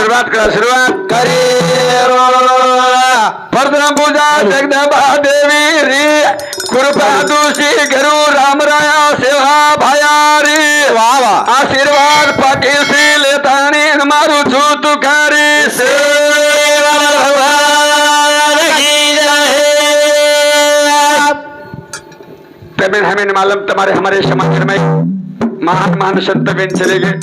सुरुवात करा सुरुवात करी परदराम पूजा जगदंबा देवी रे कृपा तुझी घरू रामराया सेवा भयारी वाह वाह आशीर्वाद पाटील श्री लेतानी मारू छू तुकारी सेवा भगवान की जय। तमिल हमें मालूम तुम्हारे हमारे समाज में महान महान संत बेन चले गए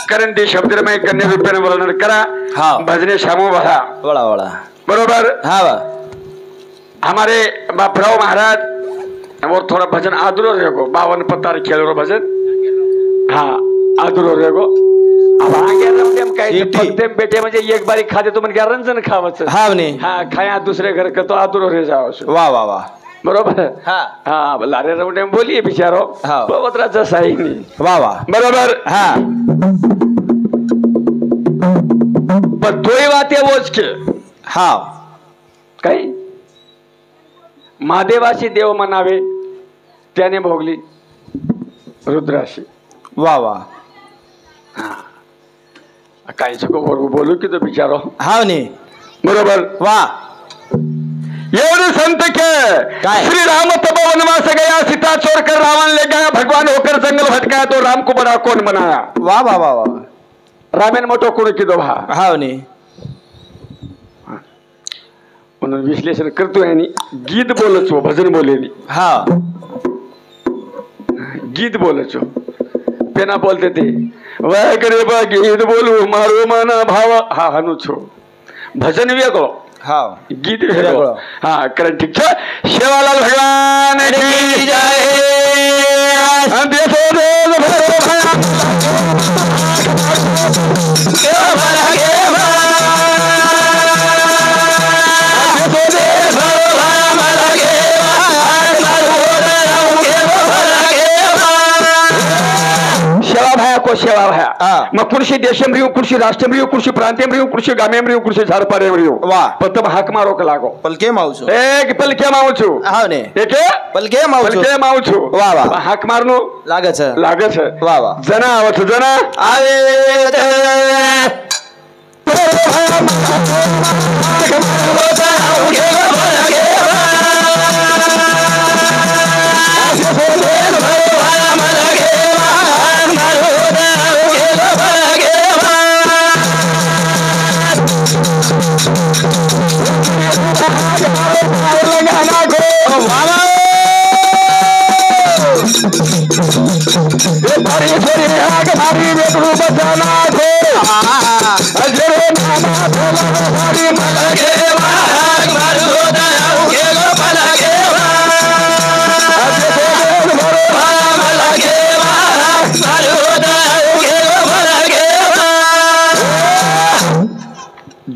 करण दी शब्द में कन्या रूप में वर्णन करा। हाँ भजने शामो बड़ा बड़ा बड़ा बरोबर। हाँ हमारे बापराव महाराज और थोड़ा भजन आदुरो रहेगो 52 पत्ता खेलो भजन। हाँ आदुरो रहेगो अब आगे रमदेम काय पत्तेम बेटे म्हणजे एक बारी खाते तो मन क्या रंजन खावच। हाँ नहीं हाँ खाया दूसरे घर का तो आदुरो रह जाओ। वाह वाह वाह बरोबर। हाँ हाँ लारे रमदेम बोलिए बिचारो। हाँ बहुत राजा सही नहीं वाह वाह बरोबर। हाँ पण तोही वाते वोच के हाँ काही महादेवाशी देव म्हणावे त्याने भोगली रुद्राशी। वाह वाह काही चुको बोलू की तो बिचारो। हाँ नहीं बरोबर। वाह एवढे संत के श्री राम तब वनवास गया सीता छोड़ कर रावण ले गया भगवान होकर जंगल भटकाया तो राम को बड़ा कौन बनाया। वाह वाह वाह वाह रामेन मोटो कोण की दो भा। हाँ नहीं म्हणून विश्लेषण करतोय आणि गीत बोलचो भजन बोलेली। हाँ गीत बोलचो पेना बोलते ते वह करे बा गीत बोलू मारो मना भाव हा हनु छो भजन वेगळो हाँ गीत वेगळो। हाँ कारण ठीक छे शेवालाल भगवान की जय। देशो देश भरो भया को सेवा भया मग कृषी देशम रियो कृषी राष्ट्रम रियो कृषी प्रांत्यम रियो कृषी गामेम रियो कृषी झारपारेम रियो। वाह प्रथम हाक मारो का लागो पलके मावचो एक पलके मावचो। हाँ ने एक पलके मावचो पलके मावचो। वाह वाह हाक मारनो लागत है लागत है। वाह वाह जना आवत जना आवे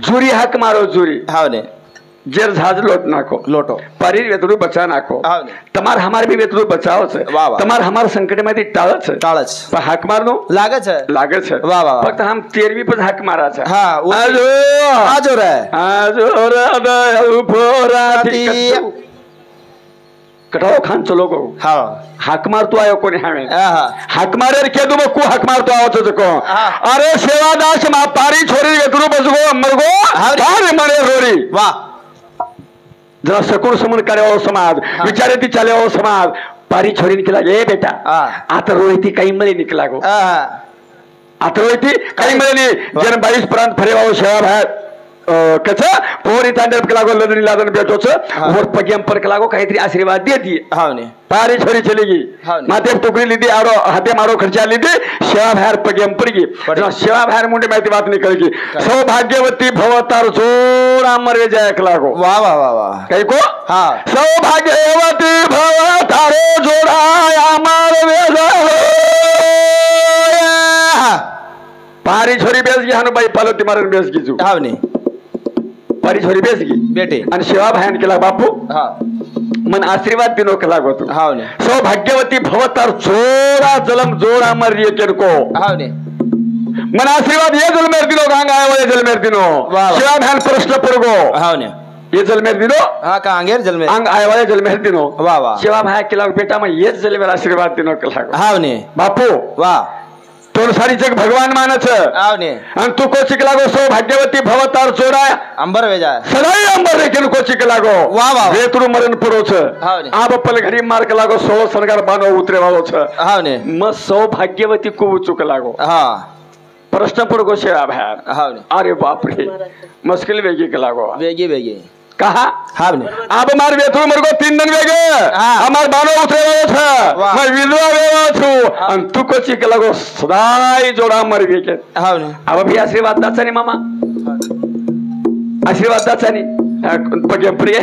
जुरी हाक मारो जुरी। हाँ ने जेर झाज लोट नाखो लोटो परीर वेतरू बचा नाखो। तमार हमार भी वेतरू बचाओ छे तमार हमार संकट में टाळच पण हाक मारनो लागत है। वाह वाह फक्त हम 13वीं पर हाक मारा छे। हाँ आजो आजो रे उपोराती कटाओ खान चलो गो। हाँ हाक मारतो आयो कोणी हमें हाक मारे के दो को हाक मारतो आवत को अरे सेवादास मा पारी छोरी वेतरू बसगो मरगो अरे मरे रोरी। वाह जरा सकोर समन करे ओ समाज विचारे ती चले ओ समाज पारी छोरी निकला ए बेटा आता रोहिती काही मले निकला गो आता रोहिती काही मले नहीं जन 22 प्रांत फरेवा ओ सेवा भाई कच पोरी तांडव के लागो लदनी लादन बेटो छ और पगेम पर के लागो काहीतरी आशीर्वाद दे दिए। हाँ ने पारी छोरी चली गई माते टोकरी लीधी आरो हाथे मारो खर्चा लीधी सेवा भार पगेम पड़ गई सेवा भार मुंडे माहिती बात निकल गई सौभाग्यवती भवतार जोरा मरे जाए के लागो। वाह वाह वाह वाह कहीं को हाँ सौभाग्यवती भवतार जोड़ा अमर वेजा पारी छोरी बेस गई हनु भाई पालोती मारन बेस गई जू। हाँ नहीं पारी छोरी बेस गई बेटे आणि सेवा भायन केला बापू। हाँ मन आशीर्वाद दिनो केला गो तू। हाँ ने सौभाग्यवती भवतार जोड़ा जलम जोड़ा मर ये केर को। हाँ ने मन आशीर्वाद ये जल मेर दिनो गांग आयो ये जल मेर दिनो सेवा भायन प्रश्न परगो। हाँ ने ये जल मेर दिनो हाँ कांगेर जल मेर अंग आयो ये जल मेर दिनो। वाह वाह सेवा भाय केला बेटा मैं ये जल मेर आशीर्वाद दिनो केला गो। हाँ ने बापू वाह तो सारी जग भगवान मानच आवने आणि तू कोचिक लागो सौभाग्यवती भवतार जोडा अंबर वेजा सदाई अंबर रेखील कोचिक लागो वा वा वेतरू मरण पुरोच हावने आ बप्पल घरी मार्क लागो सो सरकार बानो उतरे वालोच हावने मग सौभाग्यवती को चुक लागो हा प्रश्न पडगो शेळा बाहेर हावने अरे बापरे मुश्किल वेगी के लागो वेगी वेगी कहा हावने आप हमार वेतरू मरगो 3 दिन वेगे हमार बानो उतरे वालो छ मैं विधवा वेवा छु आणि तू कोचिक लागो सदाई जोडा मर वेगे हावने अब भी आशीर्वाद दाचा नहीं मामा आशीर्वाद दाचा नहीं पगे प्रिय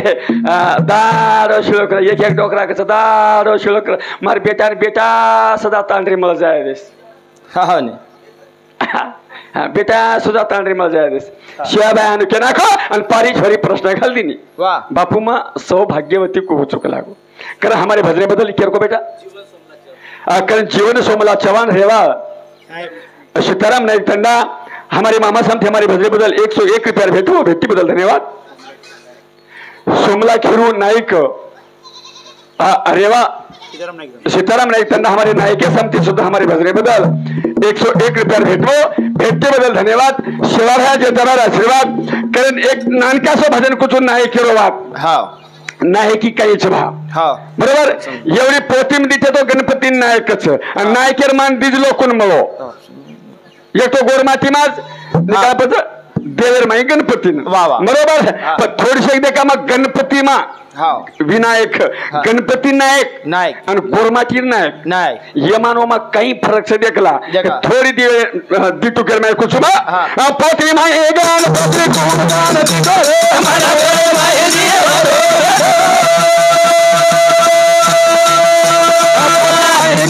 दारो शिळक एक एक डोकरा कसा दारो शिळक मार बेटा सदा तांडरी मला जाय देस हावने बेटा सुद्धा तांडरी मला जाय देस शिवाबाई अनु के नाखो आणि पारी छोरी प्रश्न घाल दिनी वा बापू मा सौभाग्यवती को चुक लागो कर हमारे भजरे बदल केर को बेटा कारण जीवन सोमला चव्हाण रेवा सीताराम नाईक तंडा हमारे मामा साहब थे हमारे भजरे बदल 101 रुपया भेटो भेटी बदल धन्यवाद सोमला खिरू नाईक रेवा सीताराम नाईक तंडा हमारे नायके समती सुद्धा हमारे भजरे बदल 101 रुपया भेटते बदल धन्यवाद शिवाभया जनतावर आशीर्वाद कारण एक नानकासो भजन कुठून नाही केलो वाट हा नाही की काहीच भाव हा बरोबर एवढी पोतीम दिते तो गणपती नायकच आणि नायकेर मान दिजलो कोण मळो एक तो गोरमाती माज निकापच देवर माई गणपती वा वा बरोबर पण थोडीशी एकदा का मग गणपती मा हा विनायक गणपती नायक नायक आणि गोरमाची नायक नायक ये मानो मा काही फरक से देखला थोड़ी दिटू कर मैं कुछ बा पोती माई गान पोती कोण गान दिटो रे मला रे माई दिए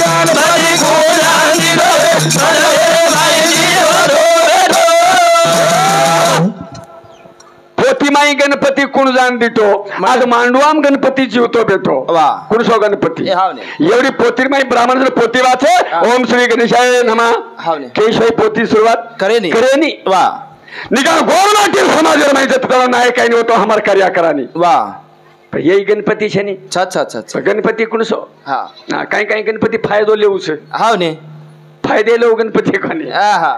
गान भाई कोण गान दिटो रे मला रे माई दिए पोतीमाई गणपती कुण जाण दितो आज मांडवाम गणपती जीवतो बेतो वा कुण सो गणपती हावने एवढी पोतीमाई ब्राह्मण जर पोती वाचे ओम श्री गणेशाय नमः हावने केशवाई पोती सुरुवात करेनी वा निका गोरमातील समाज माई जत्रा नाही काही नव्हतो हमार कार्य करानी वा यही गणपती छनी अच्छा गणपती कुण सो हा काही काही गणपती फायदो लेऊच हावने फायदे लो गणपती कोणी हा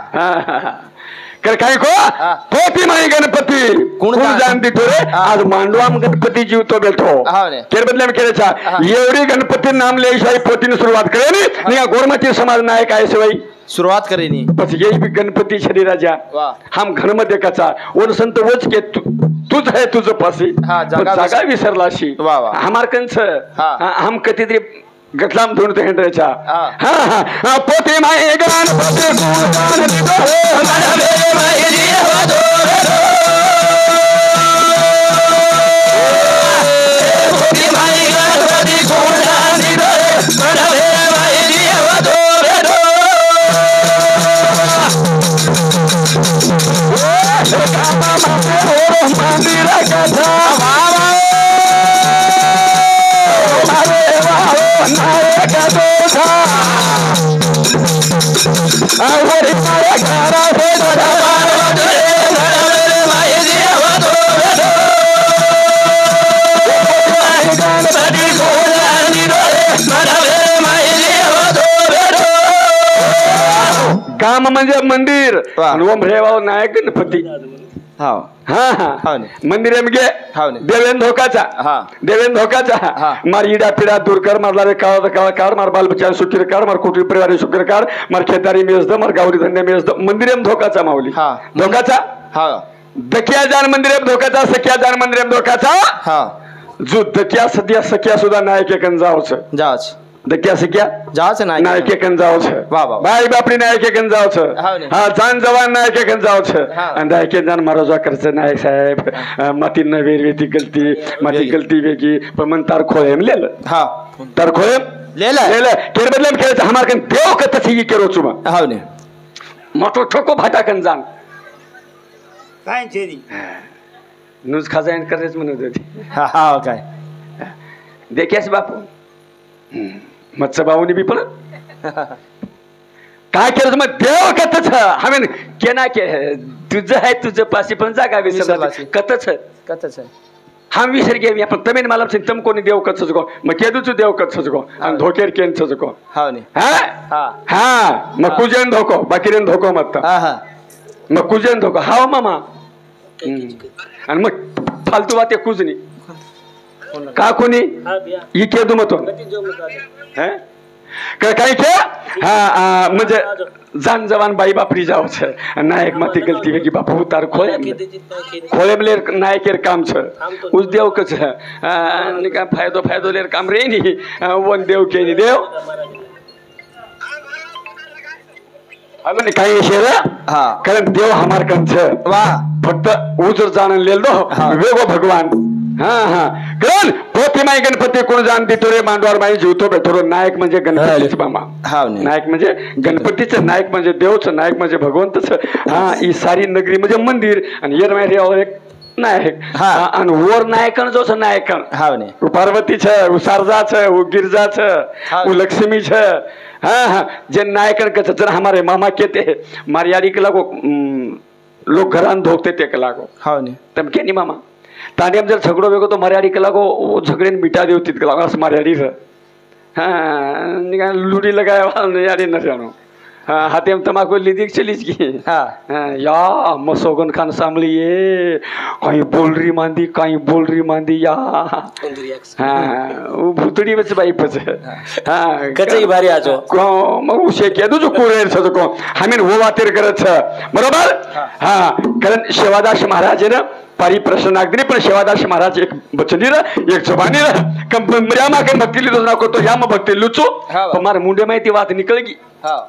कर काय को पोती माई गणपती कोण जाण दितो रे आज मांडवाम गणपती जीवतो बेठो केर बदले में केरेचा एवढी गणपती नाम लेशाई पोतीने सुरुवात करेनी निका गोरमाची समाज नायक आहे शिवाई सुरुवात करेनी बस यही भी गणपती शरीर राजा हम घर मध्ये कचा वन संत वच के तुझ है तुझ पासी जागा विसरलाशी हमार कंस हम कधीतरी गटलाम धुन ते हेंड्रेचा हा पोती माई गान पोती कोण गान दितो रे मला रे माई दिए वदो पोती माई गान पोती कोण गान दितो रे मला रे माई दिए वदो रे कामा माते मंदिरा कथा नायक दोषा आवरी माया घरा से दरबार रे माई दिए वदो गणपती कोण रे मला रे माई दिए वदो काम म्हणजे मंदिर ओम रेवा नायक गणपती हा मंदिर गे देवेन धोकाचा मार इडा पिडा दूर कर मारला रे काळ मार बाल बच्चा सुखीर कर मार कुटुंब परिवार सुखीर कर मार खेतारी मेज द मार गावरी धंदे मेज द मंदिर धोकाचा माऊली धोकाचा दकिया जान मंदिर धोकाचा सख्या जान मंदिर धोकाचा जो दकिया सध्या सख्या सुद्धा नायक एकन जावच दकिया सख्या जावच नायक एकन जावच बाई बापरी नायक एकन जावच हा जान जवान नायक एकन जावच आणि नायक जान मारोजा करच नायक साहेब माती न वेरवेती गलती माती गलती वेगी पण मन तार खोयम लेल तार खोयम लेल केर बदलम केर हमार कन देव क तसी केरो चुमा हावने मोटो ठोको भाटा कन जान काय छेनी नुज खजाइन करेच म्हणत होती हा काय देखेस बापू मत्स्य बावनी बी पण काय केलं मग देव कथच हमें केना के तुझं आहे तुझं पाशी पण जागा विसरला कथच हम विसर गे मी आपण तमेन मला तम कोणी देव कच गो मग केदूच देव कच गो आणि धोकेर केन छज गो हाव नी हा हा हा मग कुजन धोको बाकीरेन धोको मत हा हा मग कुजन धोको हाव मामा आणि मग फालतू बाते कुजनी का कोणी ही केदू मतो काही के हा म्हणजे जान जवान बाई बापरी जाव छ नायक माती गलती वेगी बापू उतार खोले नायकेर काम छ उस देव क छ का फायदो लेर काम रे नी वन देव के नी देव अबे काही शेर हा कारण देव हमार कन छ वाह फक्त उजर जाण लेल दो वेगो भगवान हा हा कारण पोती माई गणपती कोण जाणती तो रे मांडवार माई जीवतो बेठो नायक म्हणजे गणपतीच मामा हाव नी नायक म्हणजे गणपतीचं नायक म्हणजे देवचं नायक म्हणजे भगवंतच हा ही सारी नगरी म्हणजे मंदिर आणि येर माय एक नायक आणि वर नायकन जोच नायकन हाव नी पार्वती छ सारजा छ गिरजा छ लक्ष्मी छ हाँ हाँ जे नायकन कच जर हमारे मामा कहते मारियाड़ी के लागो लोग घरान धोकते ते के लागो हाव नी तम के नी मामा तांडियम जर झगड़ो बेगो तो मारियाड़ी के लागो वो झगड़े मिटा देव तित के लागो अस मारियाड़ी र हाँ निका लूड़ी लगाया वाला यारी न जानो हाँ हाथे में तमाकू लीदी चलीज की हाँ या मसोगन खान सांभलिए कहीं बोल रही मांदी या हाँ वो भूतड़ी बच बाई पच हाँ कचई भारी आजो को मग उसे कह दो जो कुरेर छ को हमें वो बातेर करत छ बरोबर हाँ कारण शेवादास महाराज ने पारी प्रश्न नागरी पण शेवादास महाराज एक बचनी र एक जबानी र कम मर्यामा के भक्ति लिदो ना को तो या म भक्ति लुचो हमारे मुंडे में ती बात निकल गई हां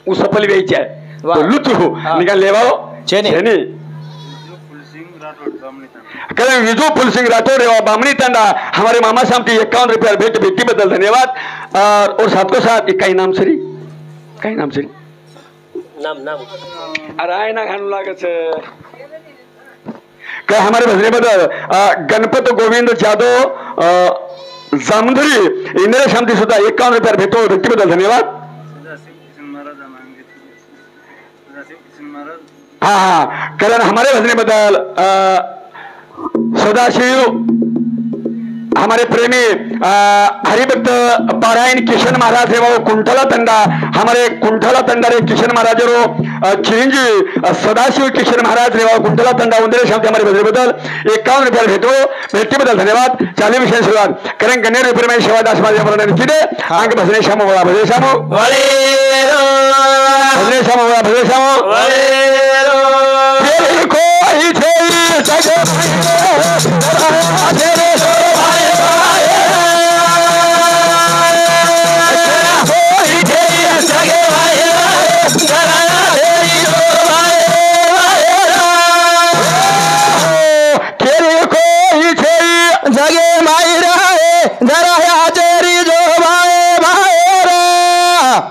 वो सफल व्यायची आहे तो लुचो निकाल लेवाओ छेनी कारण विजू फुलसिंग राठौड़ एवं बामणी तांडा हमारे मामा साहब की 51 रुपया भेंट बेटी बदल धन्यवाद और साथ को साथ काही नाम सरी नाम अरे आय ना घालू लागत काय हमारे भजने बदल गणपत गोविंद जाधव जामधरी इंदिरा शांती सुद्धा 51 रुपया भेटो भेटी बदल धन्यवाद हाँ हाँ कारण हमारे भजने बदल सदाशिव हमारे प्रेमी हरिभक्त पारायण किशन महाराज है वो कुंठला तंडा हमारे कुंठला तंडा रे किशन महाराज रो चिरंजी सदाशिव किशन महाराज रे वो कुंठला तंडा उंदरे शांती हमारे भजने बदल 51 रुपया भेटी बदल धन्यवाद चाली विषय शुरुआत करें गणेर रुपये में शिवादास महाराज वर्णन किदे आंक भजने शामो बोला भजने शामो भजने शामो कोई छे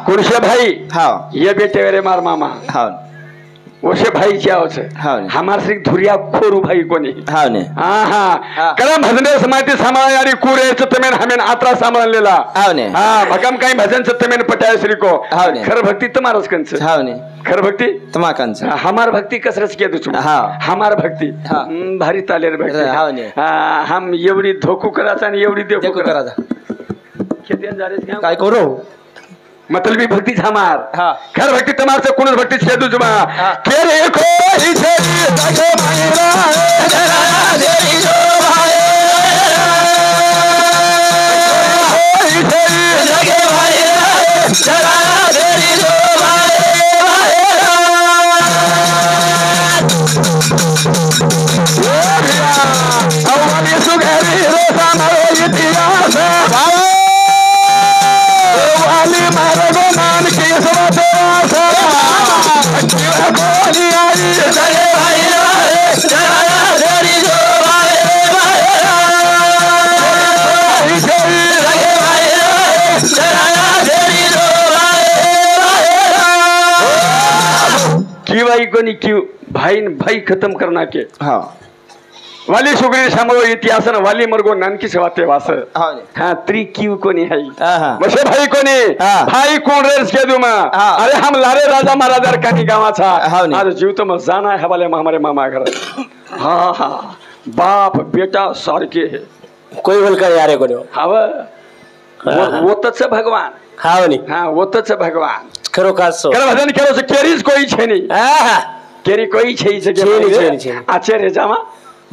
कुर्शे भाई हाँ ये बेटे मेरे मार मामा हाँ ओसे भाई क्या होছে हमार श्री धुरिया खोरू भाई कोणी हाँ ने हाँ हाँ कारण भजने समाती सांभाळणारी कुरे सत्यमेन हमेन आत्रा सांभाळलेला हाँ ने हाँ भकम काही भजन सत्यमेन पटाय श्री को हाँ ने खर भक्ति तुम्हारच कंच हाँ ने खर भक्ति तुम्हारा कंच हमार भक्ति कसरच के तुझ हाँ हमार भक्ति हाँ भारी तालेर भक्ति हाँ ने हम एवढी धोकू करायचा आणि एवढी देखू करायचा खेतीन जारेस काय करू मतलबी भक्ति हमार हाँ खर भक्ति तमार से कुण भक्ति छे तुझमा के रे कोई छे सगे मायरा जरा देरी जो भाई कोई छे सगे मायरा जरा देरी जो भाई अवाली सुगरी रोसा मरो इतिहास मारो मान के बोली आई जय भाई तेरी जो क्यों भाई को नहीं क्यों भाई खत्म करना के हाँ वाली सुगरी सामो इतिहास वाली मर्गो नानकी सेवाते वास हाँ त्री क्यू कोनी है वसे भाई कोनी भाई कोण रेस के दुमा अरे हम लारे राजा महाराजा कानी गावा था अरे जीव तो जाना है हवाले हमारे मामा घर हाँ हाँ बाप बेटा सारखे कोई बोल का यार को हवं ओतच भगवान हाव नी हा ओतच भगवान खरो कासो कर भजन करो से केरीज कोई छे नहीं आहा केरी कोई छे से छे आचार्य जामा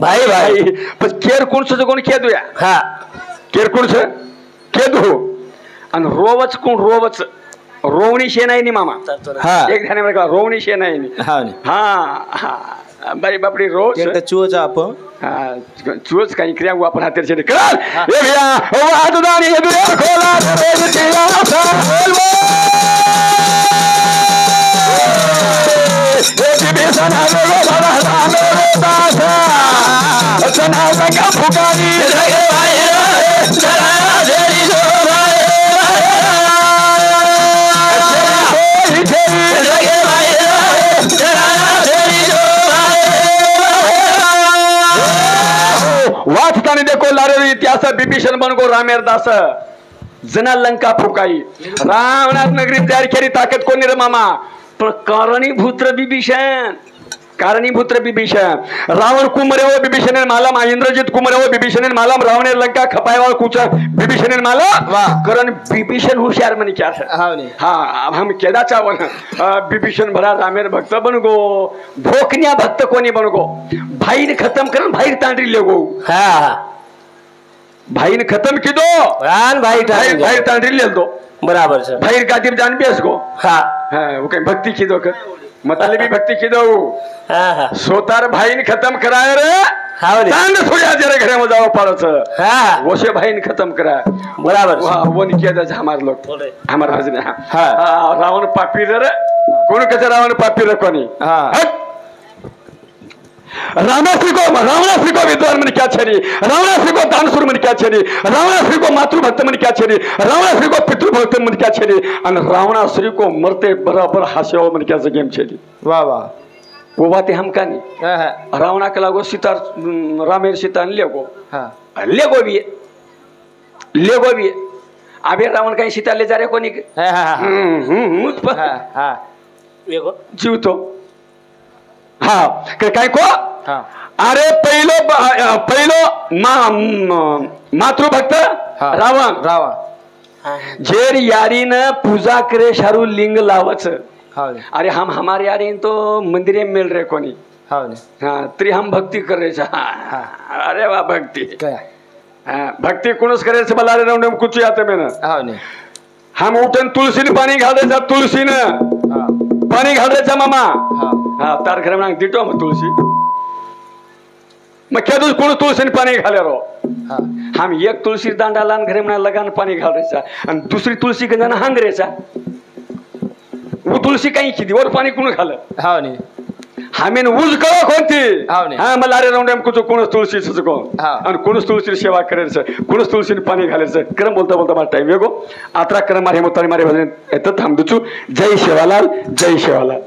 भाई भाई पण केर कोण से कोण के दुया हा केर कोण से के दो आणि रोवच कोण रोवच रोवणी शे नाही नी मामा हा एक ध्यान में रोवणी शे नाही नी हाव नी हा बाई बापडी रोज एकटा चुवचा आपण चूच काही क्रिया आपण हातेर छे कर ए भैया ओ आददानी हे दुया खोला रोज तेरा सा बोलबो ए बेसन आलो बाबा आलो दासा सना का फुकारी रे भाई चला देरी जो वाचतानी देखो लारे इतिहास बिभीषण बनगो रामेर दास जना लंका फुकाई रावणात नगरी तयार केली ताकद कोणी रे मामा पण कारणीभूत बिभीषण रावण कुमरे हो बिभीषण मालम इंद्रजित कुमरे हो बिभीषण मालम रावणे लंका खपायवा कुछ बिभीषण मालम कारण बिभीषण होशियार म्हणे क्या हाव नी हा हम केदा चावन बिभीषण भरा रामेर भक्त बनगो भोकन्या भक्त कोणी बनगो भाईने खत्म करन भाई तांडरी लेगो हा भाईने खत्म किदो रान भाई भाई तांडरी ले दो बराबर से भाई गादीब जान बेस गो हा वो कहीं भक्ति किदो कर मतलब भक्ति किदो हा हा सोतार भाईने खत्म कराय रे हाव नी तांड सोया जरे घरे में जाओ पाड़च हा वोसे भाईने खत्म कराय बराबर वाह वो नहीं किया था हमारे लोग हमारे भजन हाँ। रावण पापी रे कोण कसे रावण पापी रे कोणी हाँ। रावणाश्री को विद्वान मन क्या छेनी रावणाश्री को दानशूर मन क्या छेनी रावणाश्री को मातृभक्त मन क्या छेनी रावणाश्री को पितृभक्त मन क्या छेनी और रावणाश्री को मरते बराबर हास्यो मन क्या गेम छेनी वाह वाह वो बातें हम का नहीं हाँ रावणा के लागो सीता रामेर सीता लेगो हाँ लेगो भी अबे रावण काही सीता ले जा रे कोणी हाँ हाँ हाँ जीव तो हा काय को हाँ अरे पहिलो मातृभक्त हाँ। रावण रावण जेर यारीन पूजा करे शारू लिंग लावच हाव नी अरे हम हमारे यारी तो मंदिरे मिल रहे कोनी हाव नी हाँ तरी हम भक्ति कर रहे अरे वाह भक्ति काय हाँ भक्ति कुणच करायचं मला अरे राऊंड कुछ आते में हाव नी हम उठन तुलसीने पाणी घालायचा तुलसीने हाँ पाणी घालायचा मामा हाँ हा तार घरा म्हणा दिटो मग तुळशी मग क्या दिवस कोण तुळशीने पाणी घाले रो हाँ हम एक तुळशी दांडाला घरे म्हणा लगान पाणी घालायचा आणि दुसरी तुळशी गंजाना हांगरेचा वो तुळशी काही किती वर पाणी कोण घाल हाव नी हमेन उज कळ कोणती हाव नी हा मला अरे राऊंड कुछ कोणच तुळशीच कोण हा. आणि कोणच तुळशी सेवा करायचं कोणच तुळशीने पाणी घालायचं क्रम बोलता बोलता मला टाइम वेगो आत्रा क्रम मारे मोतारी मारे भजन येतात थांबदुचू जय शेवालाल जय शेवालाल